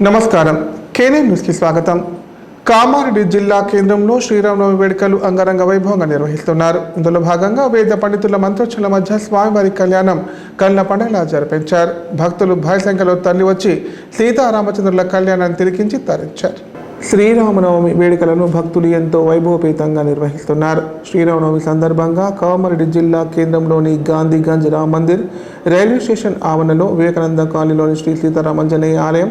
నమస్కారం. కేనే న్యూస్ కి స్వాగతం. కామారెడ్డి జిల్లా కేంద్రంలో శ్రీరామనవమి వేడుకలు అంగరంగ వైభవంగా నిర్వహిస్తున్నారు. ఇందులో భాగంగా వేద పండితుల మంత్రోచ్చల మధ్య స్వామివారి కళ్యాణం కళ్ళ పండుగలా జరిపించారు. భక్తులు భారీ సంఖ్యలో తరలివచ్చి సీతారామచంద్రుల కళ్యాణాన్ని తిలకించి తరించారు. శ్రీరామనవమి వేడుకలను భక్తులు ఎంతో వైభవపేతంగా నిర్వహిస్తున్నారు. శ్రీరామనవమి సందర్భంగా కామారెడ్డి జిల్లా కేంద్రంలోని గాంధీగంజ్ రామ్ మందిర్, రైల్వే స్టేషన్ ఆవరణలో వివేకానంద కాలనీలోని శ్రీ సీతారామాంజనేయ ఆలయం,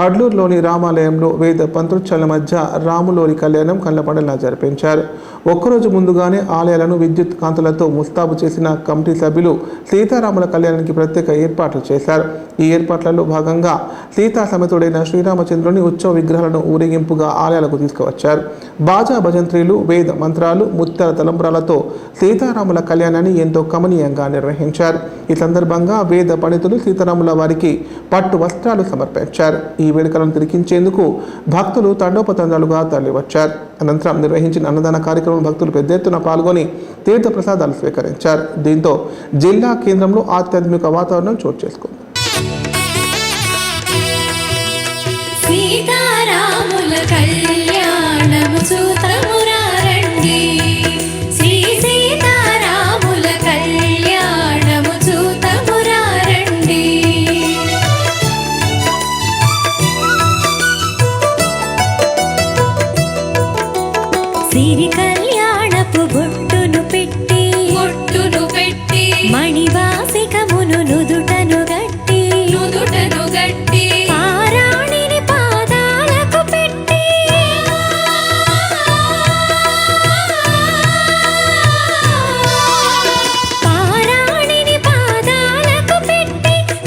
అడ్లూరులోని రామాలయంలో వేద పంత్రోచ్చల మధ్య రాములోరి కళ్యాణం కళ్ళపండలా జరిపించారు. ఒక్కరోజు ముందుగానే ఆలయాలను విద్యుత్ కాంతులతో ముస్తాబు చేసిన కమిటీ సభ్యులు సీతారాముల కళ్యాణానికి ప్రత్యేక ఏర్పాట్లు చేశారు. ఈ ఏర్పాట్లలో భాగంగా సీతా సమేతుడైన శ్రీరామచంద్రుని ఉత్సవ విగ్రహాలను ఊరేగింపుగా ఆలయాలకు తీసుకువచ్చారు. బాజా భజంత్రీలు, వేద మంత్రాలు, ముత్యాల తలంబ్రాలతో సీతారాముల కళ్యాణాన్ని ఎంతో కమనీయంగా నిర్వహించారు. ఈ సందర్భంగా వేద పండితులు సీతారాముల వారికి పట్టు వస్త్రాలు సమర్పించారు. ఈ వేడుకలను తిలకించేందుకు భక్తులు తండోపతండాలుగా తరలివచ్చారు. అనంతరం నిర్వహించిన అన్నదాన కార్యక్రమం భక్తులు పెద్ద ఎత్తున పాల్గొని తీర్థ ప్రసాదాలు స్వీకరించారు. దీంతో జిల్లా కేంద్రంలో ఆధ్యాత్మిక వాతావరణం చోటు చేసుకుంది. సీతారాముల కళ్యాణము చూతమురారండి, శ్రీ సీతారాముల కళ్యాణము చూతమురారండి. సిరి కళ్యాణపు బొట్టును పెట్టి మణివాసికమును నుదుటను గట్టి పారాణిని పాదాలకు పెట్టి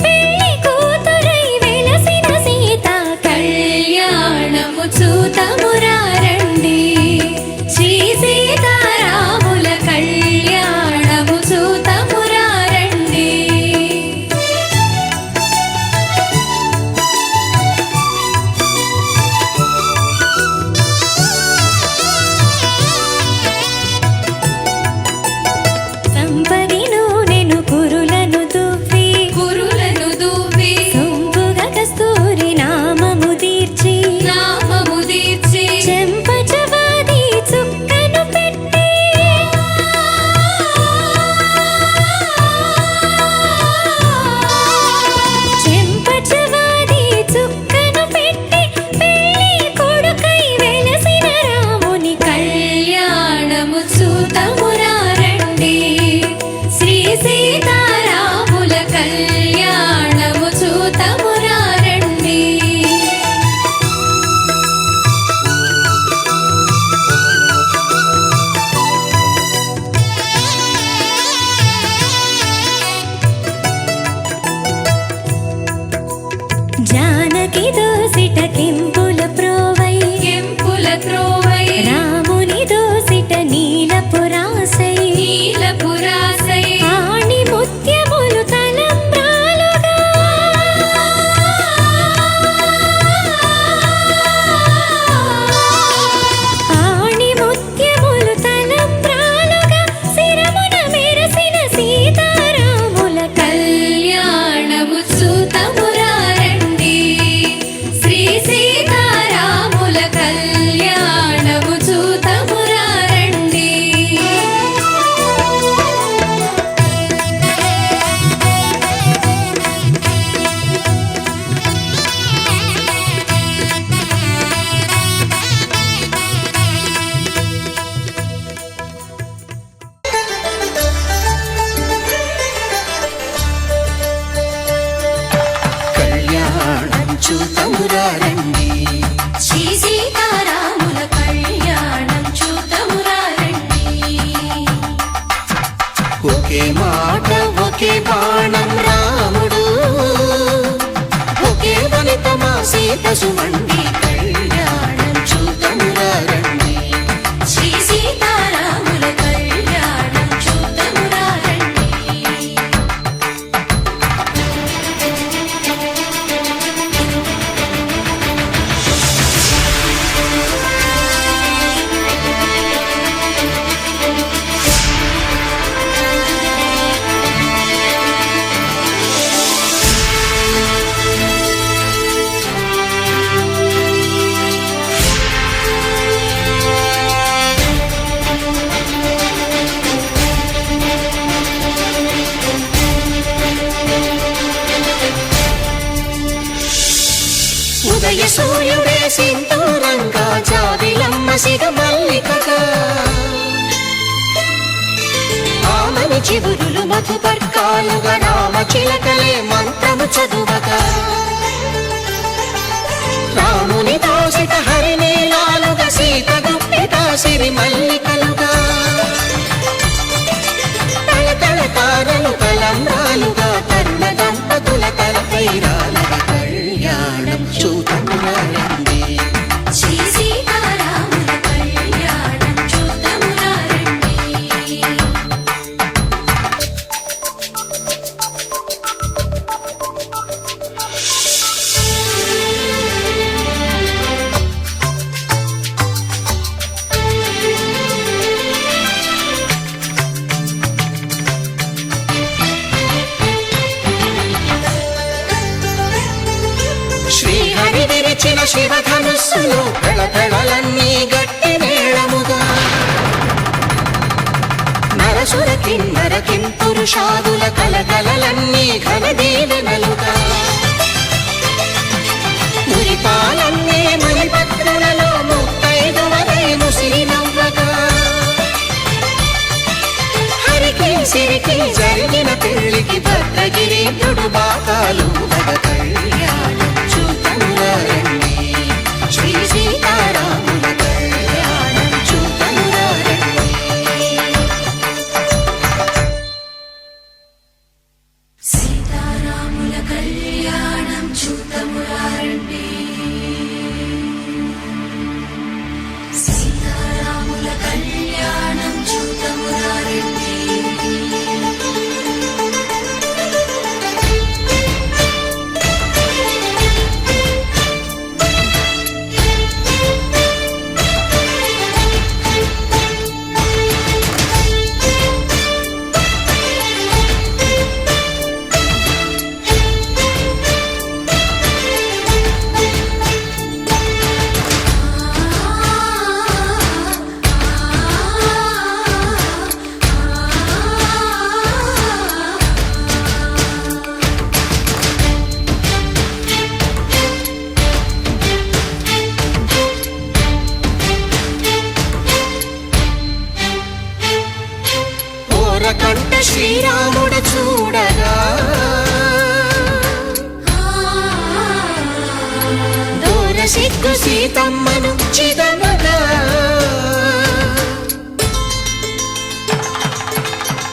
పెళ్లి కూతురై వెలసిన సీత కళ్యాణము చూతమురారండి, శ్రీ సీతారాముల కళ్యాణము చూతమురారండి. సంపది నూనెను కురులను దువ్వి సొంపుగ కస్తూరి నామము తీర్చి చెంపచవాది చుక్కను పెట్టి పెళ్లి కొడుకై వెలసిన రాముని కళ్యాణము చూతమురారండి, శ్రీ సీతారాముల కళ్యాణము చూతమురారండి. జానకి దోసిట కెంపుల ప్రోవై రాముని దోసిట నీలపురాసై ఆణి ముత్యములు తలంబ్రాలుగా శిరమున మెరసిన సీతారాముల కళ్యాణము చూతమురారండి, శ్రీ సీతారాముల కళ్యాణము చూతమురారండి. కళ్యాణం చూతమురారండి, శ్రీ సీతారాముల కళ్యాణం చూతమురారండి. ఒకే మాట ఒకే బాణం రాముడు, ఒకే వనిత మా సీత సుమండి కళ్యాణం చూతమురారండి, శ్రీ సీతారాముల కళ్యాణం చూతమురారండి. ఉదయ సూర్యుడే సింధూరంగా జాబిలమ్మ సిగ మల్లికగా ఆమని చిగురులు మధుపర్కాలుగా రామ చిలకలే మంత్రము చదువగా రాముని దోసిట హరినీలాలుగా సీత గుప్పిట సిరి మల్లికలుగా తళతళ తారలు తలంబ్రాలుగా తరుణ దంపతుల తలపైరాలుగా కళ్యాణం చూతమురారండి శ్రీ సీతారాముల కళ్యాణం చూద్దామురా రండి. శ్రీహరి విరిచిన శివధనుస్సులు పెళపెళలన్నీ గట్టి మేళముగా నరసుర కిన్నర కింపురుషాదుల కలకలలన్నీ ఘన దీవెనలుగా మురిపాలన్నీ మణిపత్రులలో ముత్తైదువలై ముసిరి నవ్వగా హరికి సిరికి జరిగిన పెళ్లికి భద్రగిరీంద్రుడు బాకాలు కళ్యాణం చూతమురారండి శ్రీ సీతారాముల కళ్యాణం చూతమురారండి సీతారాముల కళ్యాణం చూద్దామురా రండి. సీతారాముల కళ్యాణం చూద్దామురా రండి. ఓరకంట శ్రీరాముడు చూడగా దూర సిగ్గు సీతమ్మను చిదమగా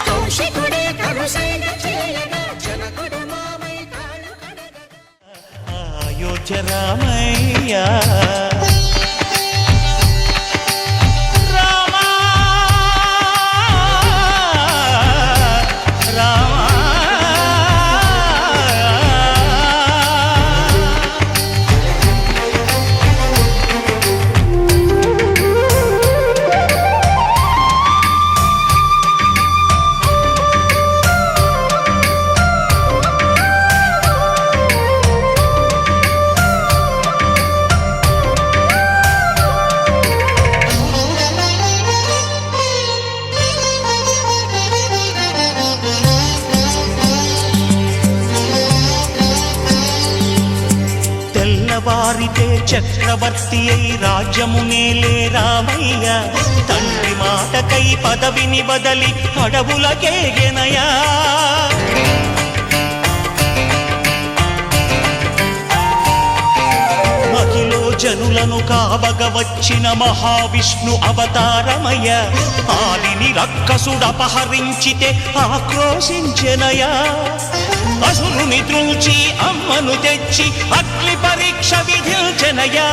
కౌశికుడే కరుసైన చేయగా జనకుడు మామై కాళ్ళు కడగగా అయోధ్య రామయ్య రామ రామ తెల్లవారితే చక్రవర్తి అయి రాజ్యమునేలే రామయ్య తండ్రి మాటకై పదవిని బదలి అడవులకేగెనయా మహిలో జనులను కావగ వచ్చిన మహావిష్ణు అవతారమయ ఆలిని రక్కసుడపహరించితే ఆక్రోశించెనయా అసురుని త్రుంచి అమ్మను తెచ్చి అగ్ని పరీక్ష విధించెనయా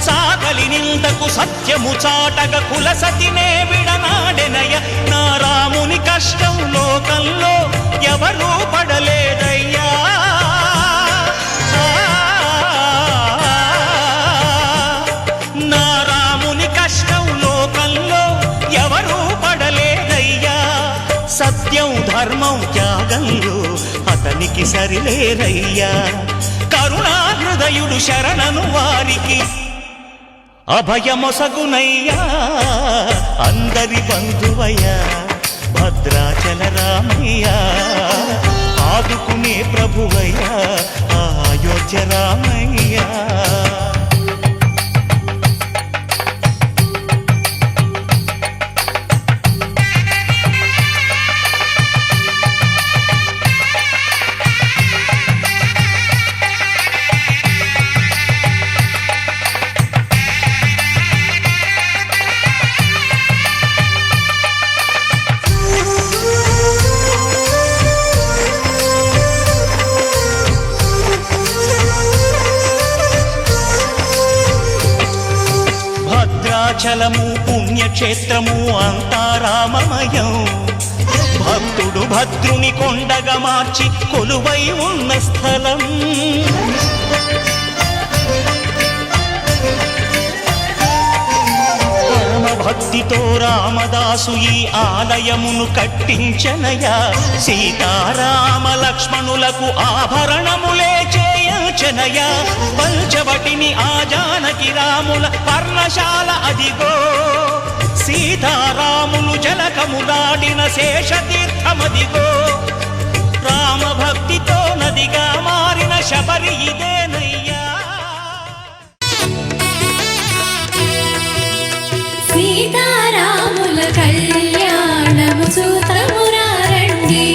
సాగలి నిందకు సత్యము చాటగ కుల సతినే విడనాడెనయ నా రాముని కష్టం లోకంలో ఎవరూ పడలేదయ్యా నా రాముని కష్టం లోకంలో ఎవరూ పడలేదయ్యా సత్యం ధర్మం త్యాగంలో అతనికి సరిలేరయ్యా కరుణా హృదయుడు శరణను వారికి అభయమొసగునయ్యా అందరి బంధువయ్యా భద్రాచల రామయ్యా ఆదుకునే ప్రభువయ్యా అయోధ్య రామయ్యా భద్రాచలము పుణ్యక్షేత్రము అంతా రామమయం. భక్తుడు భద్రుని కొండగా మార్చి కొలువై ఉన్న స్థలం. భక్తితో రామదాసు ఈ ఆలయమును కట్టించనయా. సీతారామ లక్ష్మణులకు ఆభరణములే చేయించనయా. పంచవటిని ఆ జానకి రాముల పర్ణశాల అదిగో. సీతారాములు జలకములాడిన శేషతీర్థమదిగో. రామ భక్తితో నదిగా మారిన శబరి ఇదేనయ్యా. సీతారాముల కళ్యాణము చూతమురారండి.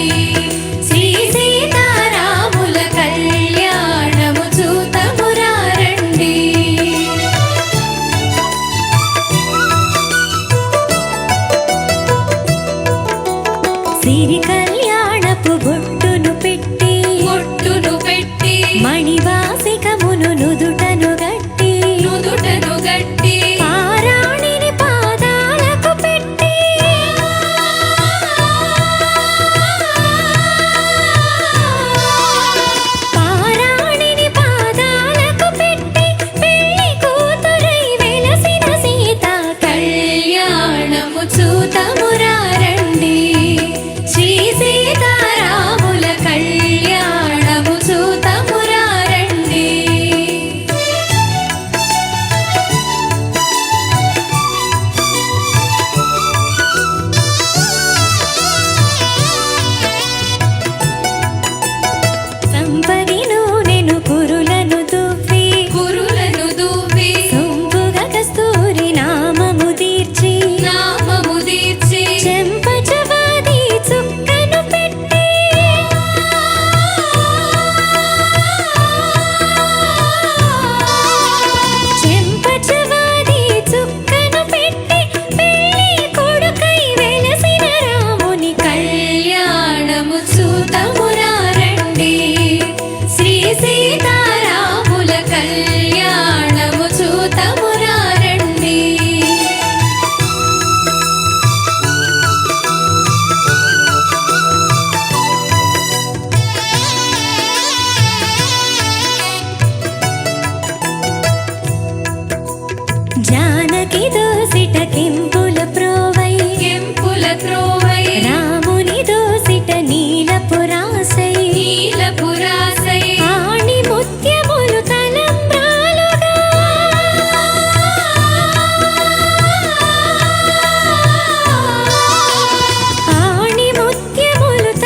శ్రీ సీతారాముల కళ్యాణము చూతమురారండి. సిరి కళ్యాణపు బొట్టును పెట్టి మణివాసికమును నుదుటను గట్టి పారాణిని పాదాలకు పెట్టి పెళ్లి కూతురై వెలసిన సీత కళ్యాణము చూతమురారండి. శ్రీ సీతారాముల కళ్యాణము చూతమురారండి. సంపది నూనెను కురులను దువ్వి సొంపుగా కస్తూరి నామము తీర్చి చెంపచవాది చుక్కను పెట్టి పెళ్లి కొడుకై వెలసిన రాముని కళ్యాణము చూతమురారండి. శ్రీ సీతారాముల కళ్యాణము చూతమురారండి. జానకి దోసిట కెంపుల ప్రోవై రాముని దోసిట నీలపురాసై ఆణి ముత్యములు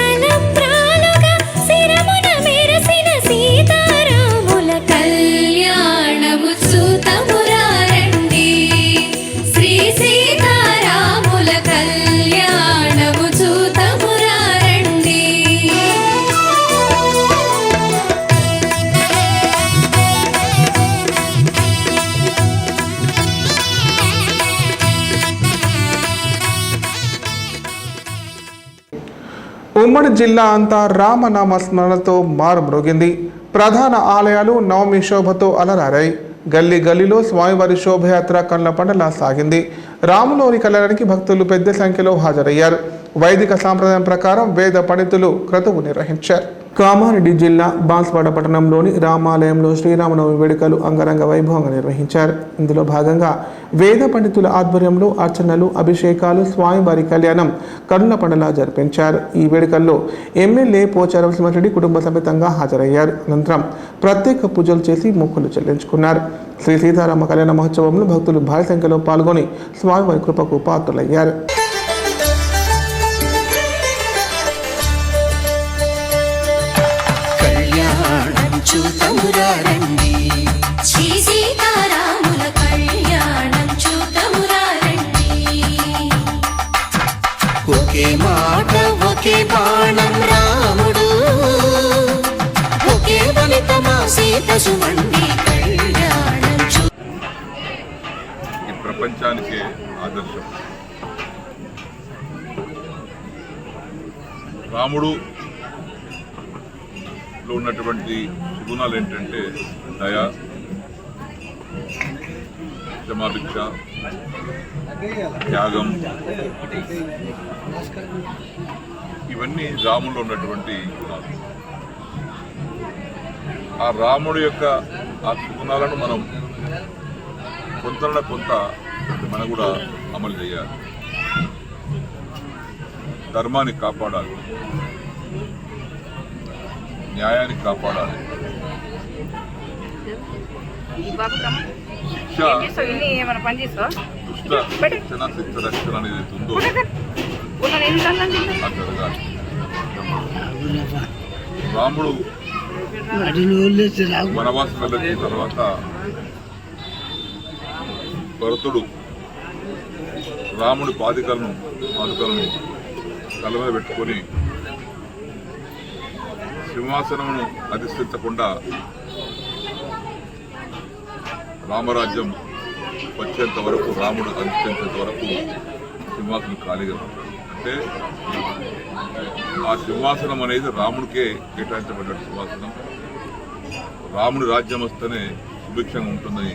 తలంబ్రాలుగా శిరమున మెరసిన సీతారాముల కళ్యాణము చూతమురారండి. శ్రీ సీతారాముల కళ్యాణము చూతమురారండి. ఉమ్మడి జిల్లా అంతా రామనామ స్మరణతో మారుమ్రోగింది. ప్రధాన ఆలయాలు నవమి శోభతో అలరారాయి. గల్లీ గల్లీలో స్వామివారి శోభయాత్ర కళ్ళ పండలా సాగింది. రాములోని కళ్యాణానికి భక్తులు పెద్ద సంఖ్యలో హాజరయ్యారు. వైదిక సాంప్రదాయం ప్రకారం వేద పండితులు క్రతువు నిర్వహించారు. కామారెడ్డి జిల్లా బాన్స్వాడ పట్టణంలోని రామాలయంలో శ్రీరామనవమి వేడుకలు అంగరంగ వైభవంగా నిర్వహించారు. ఇందులో భాగంగా వేద పండితుల ఆధ్వర్యంలో అర్చనలు, అభిషేకాలు, స్వామివారి కళ్యాణం కన్నుల పండుగలా జరిపించారు. ఈ వేడుకల్లో ఎమ్మెల్యే పోచారం సింహారెడ్డి కుటుంబ సమేతంగా హాజరయ్యారు. అనంతరం ప్రత్యేక పూజలు చేసి మొక్కులు చెల్లించుకున్నారు. శ్రీ సీతారామ కళ్యాణ మహోత్సవంలో భక్తులు భారీ సంఖ్యలో పాల్గొని స్వామివారి కృపకు పాత్రులయ్యారు. చూతమురారండి. శ్రీ సీతారాముల కళ్యాణం చూతమురారండి. ఒకే మాట ఒకే బాణం రాముడు, ఒకే ఫలితమా సీత సుమండి కళ్యాణం ఈ ప్రపంచానికే ఆదర్శం. రాముడు లో ఉన్నటువంటి గుణాలు ఏంటంటే దయ, క్షమాభిక్ష, త్యాగం, ఇవన్నీ రాములో ఉన్నటువంటి గుణాలు. ఆ రాముడి యొక్క ఆ గుణాలను మనం కొంత మనం కూడా అమలు చేయాలి. ధర్మాన్ని కాపాడాలి, న్యాయాన్ని కాపాడాలి. శిక్ష దుష్ట శిక్షణ, శిక్ష రక్షణ అనేది ఉందో అది జరగాలి. రాముడు వనవాసం వెళ్ళొచ్చిన తర్వాత భరతుడు రాముడి పాదుకలను తల మీద పెట్టుకొని సింహాసనమును అధిష్ఠించకుండా రామరాజ్యం వచ్చేంత వరకు, రాముడు అధిష్ఠించేంత వరకు సింహాసనం ఖాళీగా ఉంటుంది. అంటే ఆ సింహాసనం అనేది రాముడికే కేటాయించబడ్డ సింహాసనం. రాముడి రాజ్యం వస్తేనే సుభిక్షంగా ఉంటుందని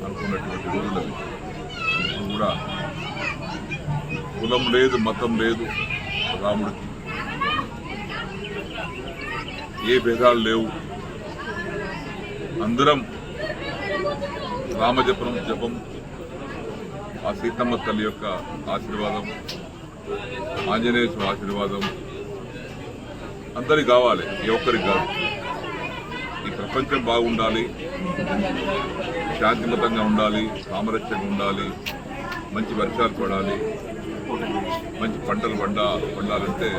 అనుకున్నటువంటి రోజులు అవి. ఇప్పుడు కూడా కులం లేదు, మతం లేదు రాముడికి, ఏ భేదాలు లేవు. అందరం జపం, ఆ సీతమ్మ తల్లి యొక్క ఆశీర్వాదం, ఆంజనేయ ఆశీర్వాదం అందరికి కావాలి, ఏ ఒక్కరికి కాదు. ఈ ప్రపంచం బాగుండాలి, శాంతిమతంగా ఉండాలి, సామరస్యంగా ఉండాలి, మంచి వర్షాలు పడాలి, మంచి పంటలు పండాలంటే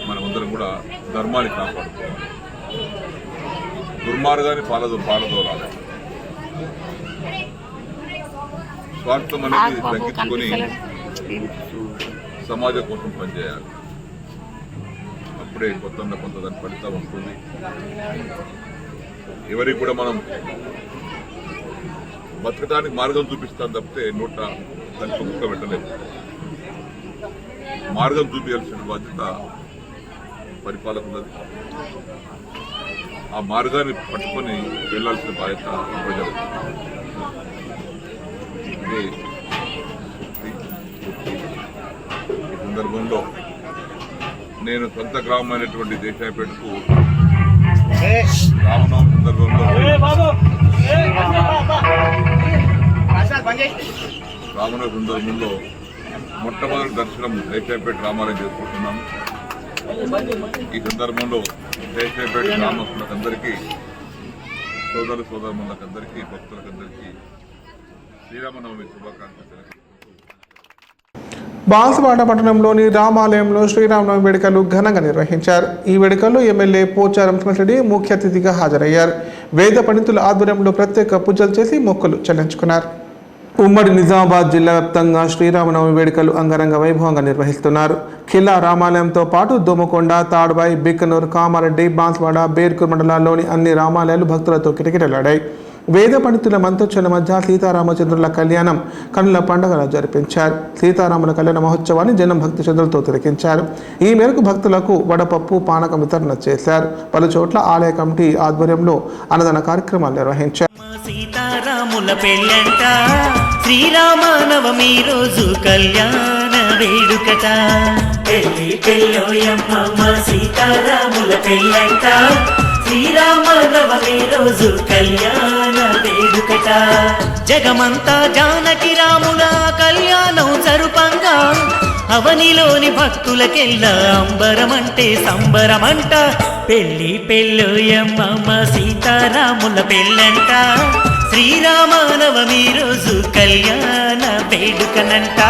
మనమందరం కూడా ధర్మాన్ని కాపాడుకోవాలి. దుర్మార్గాన్ని పాలదోలాలి. స్వార్థం అనేది తగ్గించుకొని సమాజం కోసం పనిచేయాలి. అప్పుడే కొంత దాని ఫలితం వస్తుంది. ఎవరికి కూడా మనం బతకడానికి మార్గం చూపిస్తాం తప్పితే నోట దానికి కుక్క పెట్టలేదు. మార్గం చూపించాల్సిన బాధ్యత పరిపాలకున్నది. ఆ మార్గాన్ని పట్టుకొని వెళ్లాల్సిన బాధ్యత ప్రజలు. ఈ సందర్భంలో నేను సొంత గ్రామమైనటువంటి దేశాయపేటకు రామనవమి సందర్భంలో మొట్టమొదటి దర్శనం దేశాయపేట రామాలయం చేసుకుంటున్నాను. ఈ సందర్భంలో దేశాయపేట గ్రామస్తులకందరికీ, సోదరులందరికీ, భక్తులకందరికీ శ్రీరామనవమి శుభాకాంక్షలు. బాన్సువాడ పట్టణంలోని రామాలయంలో శ్రీరామనవమి వేడుకలు ఘనంగా నిర్వహించారు. ఈ వేడుకల్లో ఎమ్మెల్యే పోచారం శ్రీనివాసరెడ్డి ముఖ్య అతిథిగా హాజరయ్యారు. వేద పండితుల ఆధ్వర్యంలో ప్రత్యేక పూజలు చేసి మొక్కులు చెల్లించుకున్నారు. ఉమ్మడి నిజామాబాద్ జిల్లా వ్యాప్తంగా శ్రీరామనవమి వేడుకలు అంగరంగ వైభవంగా నిర్వహిస్తున్నారు. ఖిల్లా రామాలయంతో పాటు దోమకొండ, తాడ్వాయి, బిక్కనూరు, కామారెడ్డి, బాన్సువాడ, బేర్కూర్ మండలాల్లోని అన్ని రామాలయాలు భక్తులతో కిటకిటలాడాయి. వేద పండితుల మంత్రోచ్చల మధ్య సీతారామచంద్రుల కళ్యాణం కన్నుల పండుగలా జరిపించారు. సీతారాముల కళ్యాణ మహోత్సవాన్ని జనం భక్తి శ్రద్ధలతో తిలకించారు. ఈ మేరకు భక్తులకు వడపప్పు, పానకం వితరణ చేశారు. పలు చోట్ల ఆలయ కమిటీ ఆధ్వర్యంలో అన్నదాన కార్యక్రమాలు నిర్వహించారు. సీతారాముల పెళ్ళంట, శ్రీరామనవమి రోజు కళ్యాణ వేడుకట. పెళ్ళోయమ్మ సీతారాముల పెళ్ళంట, శ్రీరామనవమి రోజు కళ్యాణ వేడుకట. జగమంతా జానకి రాముల కళ్యాణం జరుపంగా, అవనిలోని భక్తులకెల్లా అంబరమంటే సంబరమంట. పెళ్ళోయమ్మ సీతారాముల పెళ్ళంట, శ్రీరామనవమి రోజు కళ్యాణ వేడుకనంట.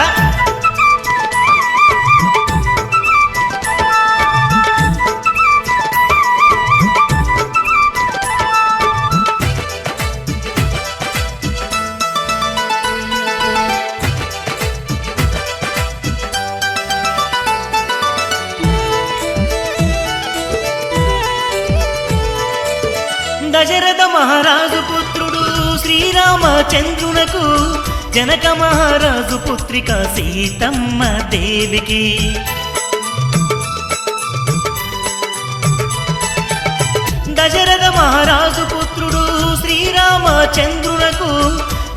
దశరథ మహారాజు పుత్రుడు శ్రీరామచంద్రునకు, జనక మహారాజు పుత్రిక సీతమ్మ దేవికి. దశరథ మహారాజు పుత్రుడు శ్రీరామ శ్రీరామచంద్రునకు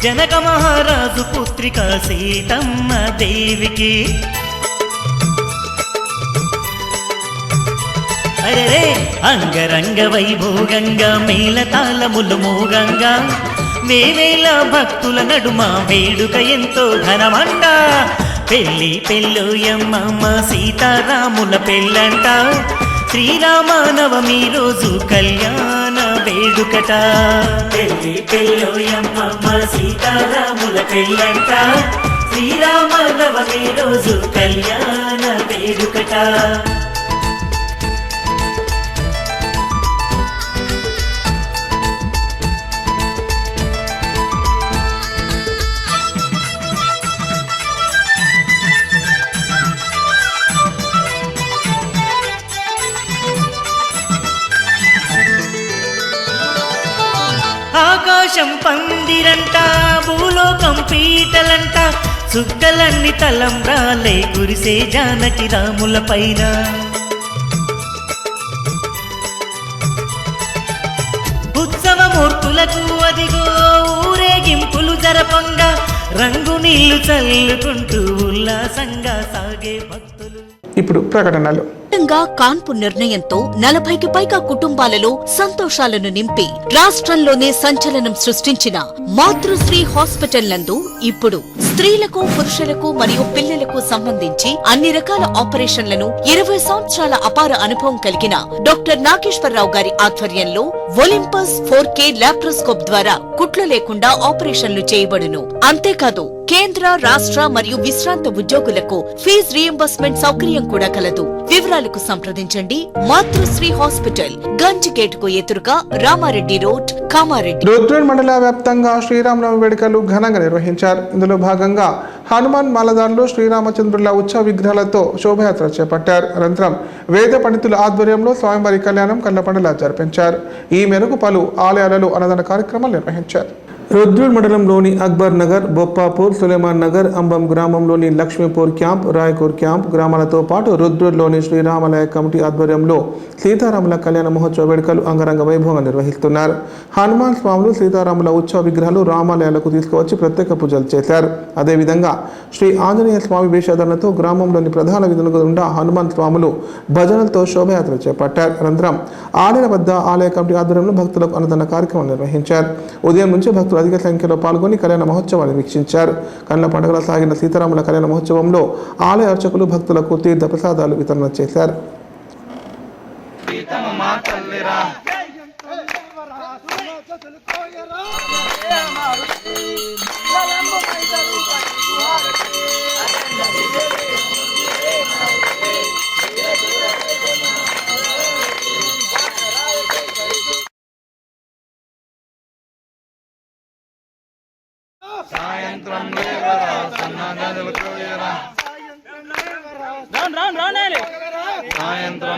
జనక మహారాజు పుత్రిక సీతమ్మ దేవికి అరే అంగరంగ వైభోగంగా మేళతాళములు మోగంగా వేవేల భక్తుల నడుమ వేడుక ఎంతో ఘనమంట పెళ్ళి పెళ్ళోయమ్మ సీతారాముల పెళ్ళంట శ్రీరామనవమి రోజు కళ్యాణ వేడుకట పెళ్ళి పెళ్ళోయమ్మ సీతారాముల పెళ్ళంట శ్రీరామనవమి రోజు కళ్యాణ వేడుకట ఆకాశం పందిరంట భూలోకం పీటలంట చుక్కలన్నీ తలంబ్రాలే కురిసే జానకి రాముల పైన ఉత్సవమూర్తులకు అదిగో ఊరేగింపులు జరపంగా రంగు నీళ్లు చల్లుకుంటూ ఉల్లాసంగా సాగే భక్తులు. ఇప్పుడు ప్రకటనలు. కాన్పు నిర్ణయంతో 40కి పైగా కుటుంబాలలో సంతోషాలను నింపి రాష్ట్రంలోనే సంచలనం సృష్టించిన మాతృశ్రీ హాస్పిటల్ నందు ఇప్పుడు స్త్రీలకు పురుషులకు మరియు పిల్లలకు సంబంధించి అన్ని రకాల ఆపరేషన్లను 20 సంవత్సరాల అపార అనుభవం కలిగిన డాక్టర్ నాగేశ్వరరావు గారి ఆధ్వర్యంలో ఒలింపస్ 4K లాప్రోస్కోప్ ద్వారా కుట్లు లేకుండా ఆపరేషన్లు చేయబడును. అంతేకాదు కేంద్ర రాష్ట్ర మరియు విశ్రాంత ఉద్యోగులకు ఫీజు రీయింబర్స్మెంట్ సౌకర్యం కూడా కలదు. వివరాలకు సంప్రదించండి మాతృశ్రీ హాస్పిటల్, గంజిగేట్ కు ఎదురుగా రామారెడ్డి రోడ్, కామారెడ్డి. రుద్రూర్ మండల వ్యాప్తంగా శ్రీరామనవమి వేడుకలు ఘనంగా నిర్వహించారు. ఇందులో భాగంగా హనుమాన్ మాలదారులు శ్రీరామచంద్రుల ఉత్సవ విగ్రహాలతో శోభయాత్ర చేపట్టారు. అనంతరం వేద పండితుల ఆధ్వర్యంలో స్వామివారి కళ్యాణం కళ్ళపండులా జరిపించారు. ఈ మేరకు పలు ఆలయాలలో అన్నదాన కార్యక్రమాలు నిర్వహించారు. రుద్రూర్ మండలంలోని అక్బర్ నగర్, బొప్పాపూర్, సులేమాన్ నగర్, అంబం గ్రామంలోని లక్ష్మీపూర్ క్యాంప్, రాయకూర్ క్యాంప్ గ్రామాలతో పాటు రుద్రూర్లోని శ్రీరామాలయ కమిటీ ఆధ్వర్యంలో సీతారాముల కళ్యాణ మహోత్సవ వేడుకలు అంగరంగ వైభవంగా నిర్వహిస్తున్నారు. హనుమాన్ స్వాములు సీతారాముల ఉత్సవ విగ్రహాలు రామాలయాలకు తీసుకువచ్చి ప్రత్యేక పూజలు చేశారు. అదేవిధంగా శ్రీ ఆంజనేయ స్వామి వేషధారణతో గ్రామంలోని ప్రధాన వీధుల గుండా హనుమాన్ స్వాములు భజనలతో శోభయాత్ర చేపట్టారు. అనంతరం ఆలయ వద్ద ఆలయ కమిటీ ఆధ్వర్యంలో భక్తులకు అన్నదాన కార్యక్రమం నిర్వహించారు. ఉదయం నుంచి భక్తులు అధిక సంఖ్యలో పాల్గొని కళ్యాణ మహోత్సవాన్ని వీక్షించారు. కళ్ళ పండుగల సాగిన సీతారాముల కళ్యాణ మహోత్సవంలో ఆలయ అర్చకులు భక్తులకు తీర్థ ప్రసాదాలు వితరణ చేశారు. సాయంత్రం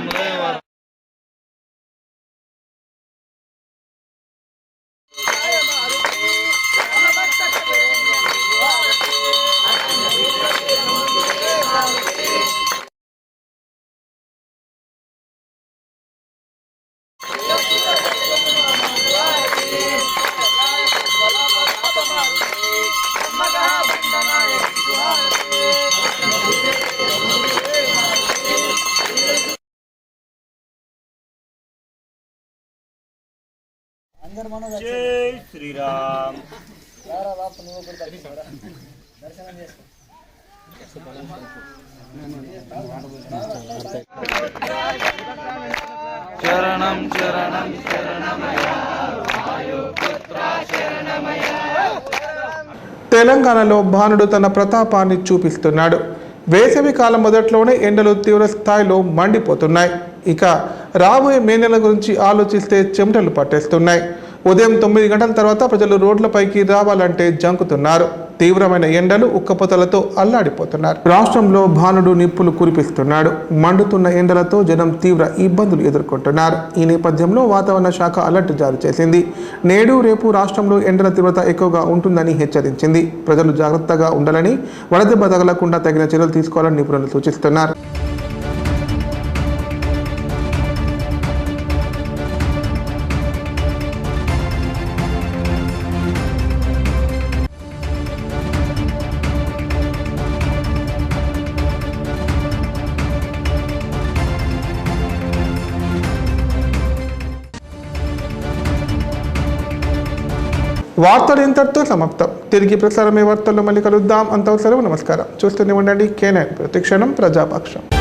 జై శ్రీరామ్. శరణం శరణం తెలంగాణలో భానుడు తన ప్రతాపాన్ని చూపిస్తున్నాడు. వేసవి కాలం మొదట్లోనే ఎండలు తీవ్ర స్థాయిలో మండిపోతున్నాయి. ఇక రాబోయే మే నెల గురించి ఆలోచిస్తే చెమటలు పట్టేస్తున్నాయి. ఉదయం 9 గంటల తర్వాత ప్రజలు రోడ్లపైకి రావాలంటే జంకుతున్నారు. తీవ్రమైన ఎండలు ఉక్కపోతలతో అల్లాడిపోతున్నారు. రాష్ట్రంలో భానుడు నిప్పులు కురిపిస్తున్నాడు. మండుతున్న ఎండలతో జనం తీవ్ర ఇబ్బందులు ఎదుర్కొంటున్నారు. ఈ నేపథ్యంలో వాతావరణ శాఖ అలర్ట్ జారీ చేసింది. నేడు రేపు రాష్ట్రంలో ఎండల తీవ్రత ఎక్కువగా ఉంటుందని హెచ్చరించింది. ప్రజలు జాగ్రత్తగా ఉండాలని, వడదెబ్బ తగలకుండా తగిన చర్యలు తీసుకోవాలని నిపుణులు సూచిస్తున్నారు. వార్తలు ఇంతటితో సమాప్తం. తిరిగి ప్రసారమే వార్తల్లో మళ్ళీ కలుద్దాం. అంతవరకు నమస్కారం. చూస్తూనే ఉండండి K9 ప్రతిక్షణం ప్రజాపక్షం.